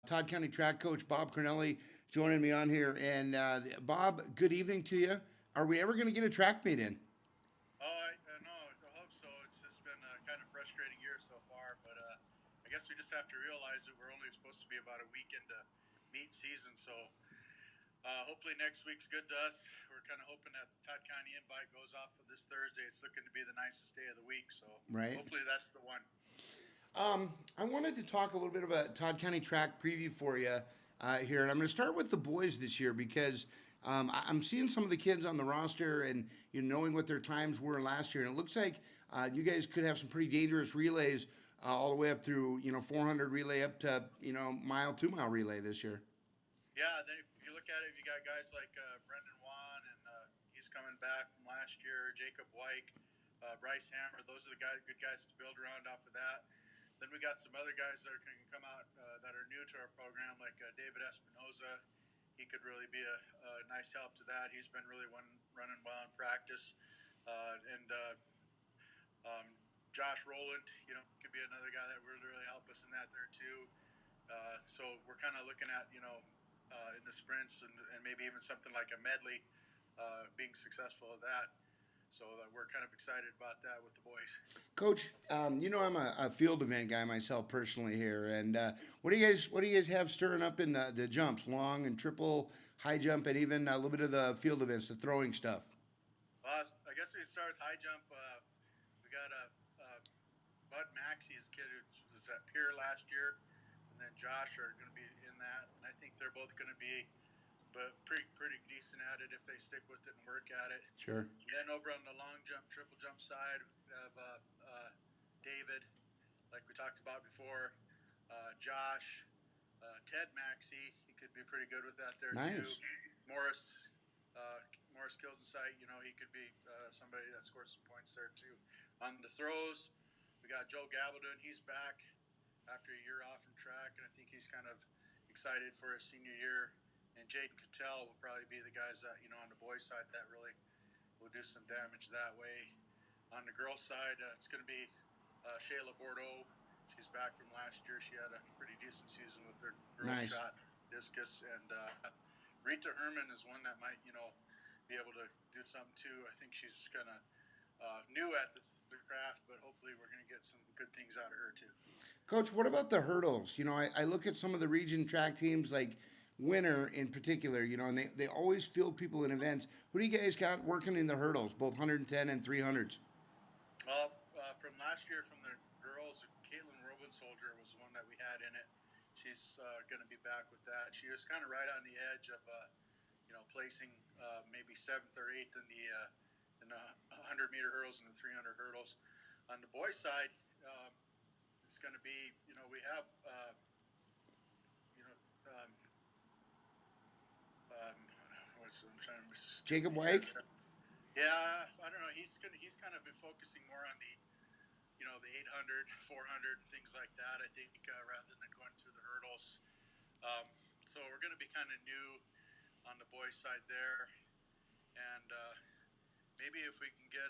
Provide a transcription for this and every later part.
Todd County track coach Bob Kornely joining me on here. And Bob, good evening to you. Are we ever going to get a track meet in? I know. I hope so. It's just been a kind of frustrating year so far, but I guess we just have to realize that we're only supposed to be about a week into meet season. So hopefully next week's good to us. We're kind of hoping that Todd County invite goes off of this Thursday. It's looking to be the nicest day of the week. So Right. hopefully that's the one. I wanted to talk a little bit of a Todd County track preview for you here, and I'm going to start with the boys this year because I'm seeing some of the kids on the roster and knowing what their times were last year, and it looks like you guys could have some pretty dangerous relays all the way up through 400 relay up to mile 2 mile relay this year. Yeah, then if you look at it, you got guys like Brendan Wan, and he's coming back from last year. Jacob White, Bryce Hammer. Those are the good guys to build around off of that. Then we got some other guys that can come out that are new to our program, like David Espinoza. He could really be a nice help to that. He's been really running well in practice, and um, Josh Rowland, could be another guy that would really help us in that there too. So we're kind of looking at in the sprints and maybe even something like a medley, being successful at that. So we're kind of excited about that with the boys. Coach, I'm a field event guy myself personally here, and what do you guys have stirring up in the jumps, long and triple, high jump, and even a little bit of the field events, the throwing stuff? I guess we can start with high jump. We got Bud Maxey's kid who was at Pier last year, and then Josh are going to be in that, and I think they're both going to be, but pretty decent at it if they stick with it and work at it. Sure. And then over on the long jump, triple jump side, we have David, like we talked about before, Josh, Ted Maxey. He could be pretty good with that there too. Nice. Morris. Morris Kills in sight, he could be somebody that scores some points there too. On the throws, we got Joe Gabaldon. He's back after a year off from track, and I think he's kind of excited for his senior year. And Jaden Cattell will probably be the guys that, on the boys' side that really will do some damage that way. On the girls' side, it's going to be Shayla Bordeaux. She's back from last year. She had a pretty decent season with her girls' Nice. shot, discus, and Rita Herman is one that might, be able to do something too. I think she's kind of new at the craft, but hopefully we're going to get some good things out of her too. Coach, what about the hurdles? I look at some of the region track teams like Winter in particular, and they always field people in events. Who do you guys got working in the hurdles, both 110 and 300s? Well, from last year, from the girls, Caitlin Soldier was the one that we had in it. She's going to be back with that. She was kind of right on the edge of, placing maybe seventh or eighth in the 100-meter hurdles and the 300 hurdles. On the boys' side, it's going to be, we have, you know, um, um, I'm trying to Jacob White? Yeah, I don't know. He's kind of been focusing more on the 800, 400, and things like that. I think rather than going through the hurdles. So we're going to be kind of new on the boys' side there, and maybe if we can get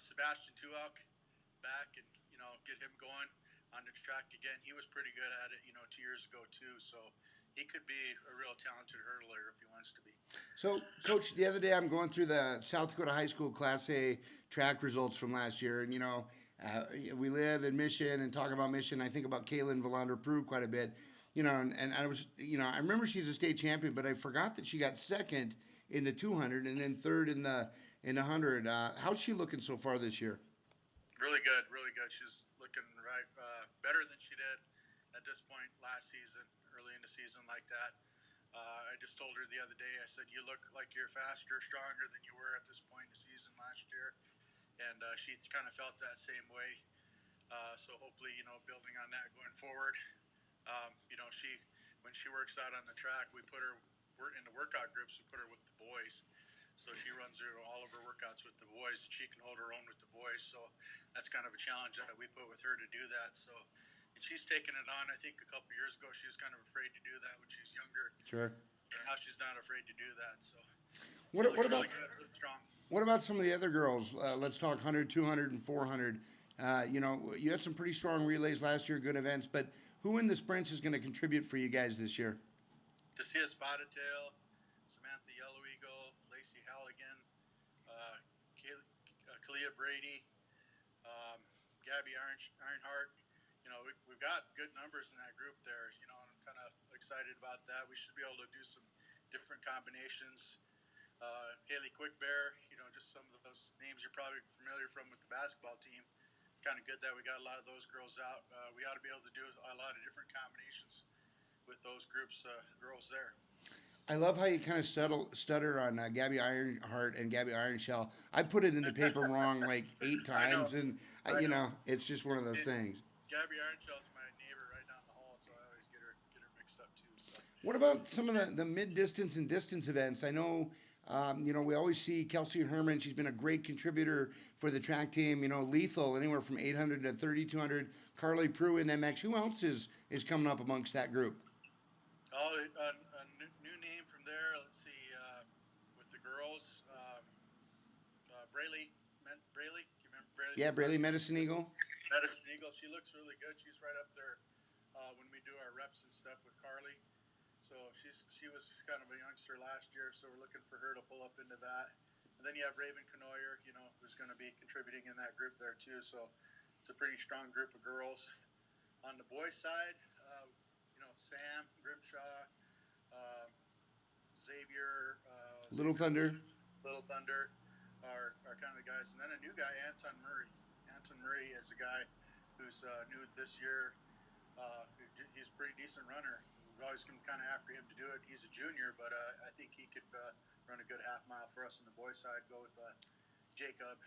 Sebastian Tuak back and get him going on the track again. He was pretty good at it 2 years ago too, so he could be a real talented hurdler if he wants to be. So, Coach, the other day I'm going through the South Dakota High School Class A track results from last year, and we live in Mission and talk about Mission. I think about Kaylin Valander Prue quite a bit, and I was, I remember she's a state champion, but I forgot that she got second in the 200 and then third in the 100. How's she looking so far this year? Really good, really good. She's looking right better than she did at this point last season, early in the season like that. I just told her the other day, I said, you look like you're faster, stronger than you were at this point in the season last year. And she's kind of felt that same way. So hopefully, building on that going forward. She when she works out on the track, we're in the workout groups, we put her with the boys. So she runs all of her workouts with the boys. She can hold her own with the boys. So that's kind of a challenge that we put with her to do that. So, and she's taken it on. I think a couple years ago she was kind of afraid to do that when she was younger. Sure. But now she's not afraid to do that. So What she looks about really good, really strong. what about some of the other girls? Let's talk 100, 200, and 400. You know, you had some pretty strong relays last year, good events, but who in the sprints is going to contribute for you guys this year? To see a Spotted Tail, Samantha Yellow Eagle, Lacey Halligan, Kalia Brady, Gabby Ironheart. You know, we've got good numbers in that group there. You know, and I'm kind of excited about that. We should be able to do some different combinations. Haley Quickbear, you know, just some of those names you're probably familiar from with the basketball team. Kind of good that we got a lot of those girls out. We ought to be able to do a lot of different combinations with those groups, girls there. I love how you kind of stutter on Gabby Ironheart and Gabby Ironshell. I put it in the paper wrong like 8 times, and you know, it's just one of those things. Gabby Ironshell's my neighbor right down the hall, so I always get her mixed up too. So. What about some of the mid distance and distance events? I know, you know, we always see Kelsey Herman. She's been a great contributor for the track team. You know, lethal anywhere from 800 to 3200. Carly Prue in MX. Who else is coming up amongst that group? Oh, a new name from there. Let's see, with the girls, Braley. You remember Braley? Yeah, Braley Medicine Eagle. Medicine Eagle. She looks really good. She's right up there when we do our reps and stuff with Carly. So she was kind of a youngster last year, so we're looking for her to pull up into that. And then you have Raven Canoyer, you know, who's going to be contributing in that group there too. So it's a pretty strong group of girls. On the boys' side, you know, Sam Grimshaw, Xavier, Little Thunder are kind of the guys. And then a new guy, Anton Murray. Anton Murray is a guy who's new this year. He's a pretty decent runner. We're always going kind of after him to do it. He's a junior, but I think he could run a good half mile for us on the boys' side. Go with Jacob,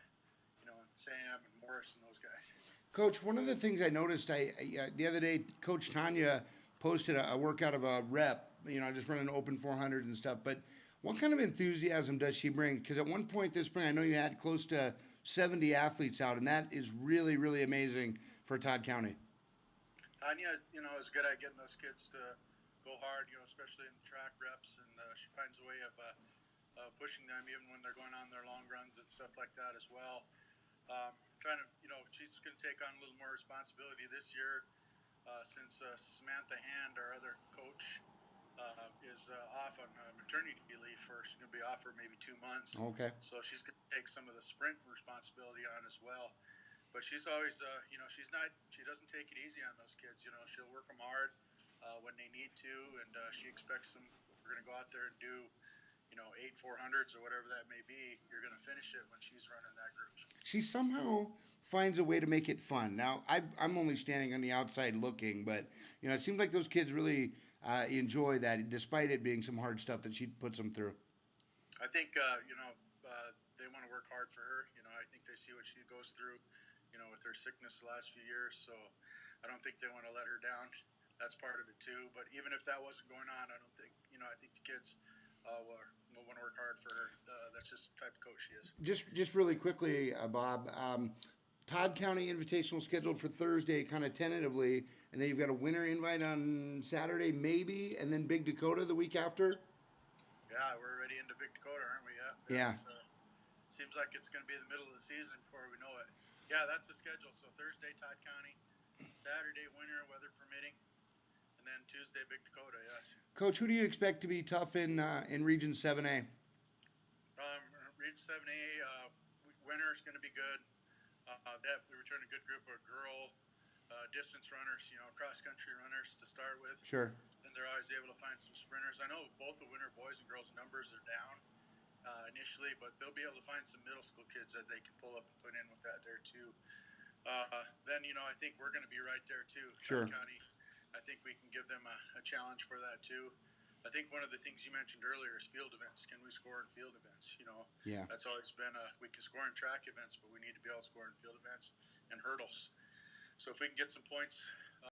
you know, and Sam and Morris and those guys. Coach, one of the things I noticed, the other day, Coach Tanya posted a workout of a rep. You know, just running open 400 and stuff. But what kind of enthusiasm does she bring? Because at one point this spring, I know you had close to 70 athletes out, and that is really, really amazing for Todd County. Tanya, you know, is good at getting those kids to go hard, you know, especially in the track reps, and she finds a way of pushing them even when they're going on their long runs and stuff like that as well. Trying to, you know, she's going to take on a little more responsibility this year since Samantha Hand, our other coach, is off on maternity leave she's going to be off for maybe 2 months. Okay. So she's going to take some of the sprint responsibility on as well. But she's always, you know, she doesn't take it easy on those kids. You know, she'll work them hard when they need to, and she expects them, if we're going to go out there and do, you know, 8 400s or whatever that may be, you're going to finish it when she's running that group. She somehow finds a way to make it fun. Now, I'm only standing on the outside looking, but, you know, it seems like those kids really enjoy that, despite it being some hard stuff that she puts them through. I think, you know, they want to work hard for her. You know, I think they see what she goes through, you know, with her sickness the last few years. So I don't think they want to let her down. That's part of it too. But even if that wasn't going on, I don't think, you know, I think the kids will want to work hard for her. That's just the type of coach she is. Just really quickly, Bob, Todd County Invitational scheduled for Thursday, kind of tentatively, and then you've got a winter invite on Saturday, maybe, and then Big Dakota the week after. Yeah, we're already into Big Dakota, aren't we? Yeah. Seems like it's going to be the middle of the season before we know it. Yeah, that's the schedule. So Thursday, Todd County, Saturday, winter, weather permitting, and then Tuesday, Big Dakota. Yes. Coach, who do you expect to be tough in Region 7A? Region 7A, winter is going to be good. We returned a good group of girl distance runners, you know, cross-country runners to start with. Sure. Then they're always able to find some sprinters. I know both the winter boys and girls numbers are down initially, but they'll be able to find some middle school kids that they can pull up and put in with that there too. Then, you know, I think we're going to be right there too. Sure. Todd County, I think we can give them a challenge for that too. I think one of the things you mentioned earlier is field events. Can we score in field events? You know, yeah, that's always been we can score in track events, but we need to be able to score in field events and hurdles. So if we can get some points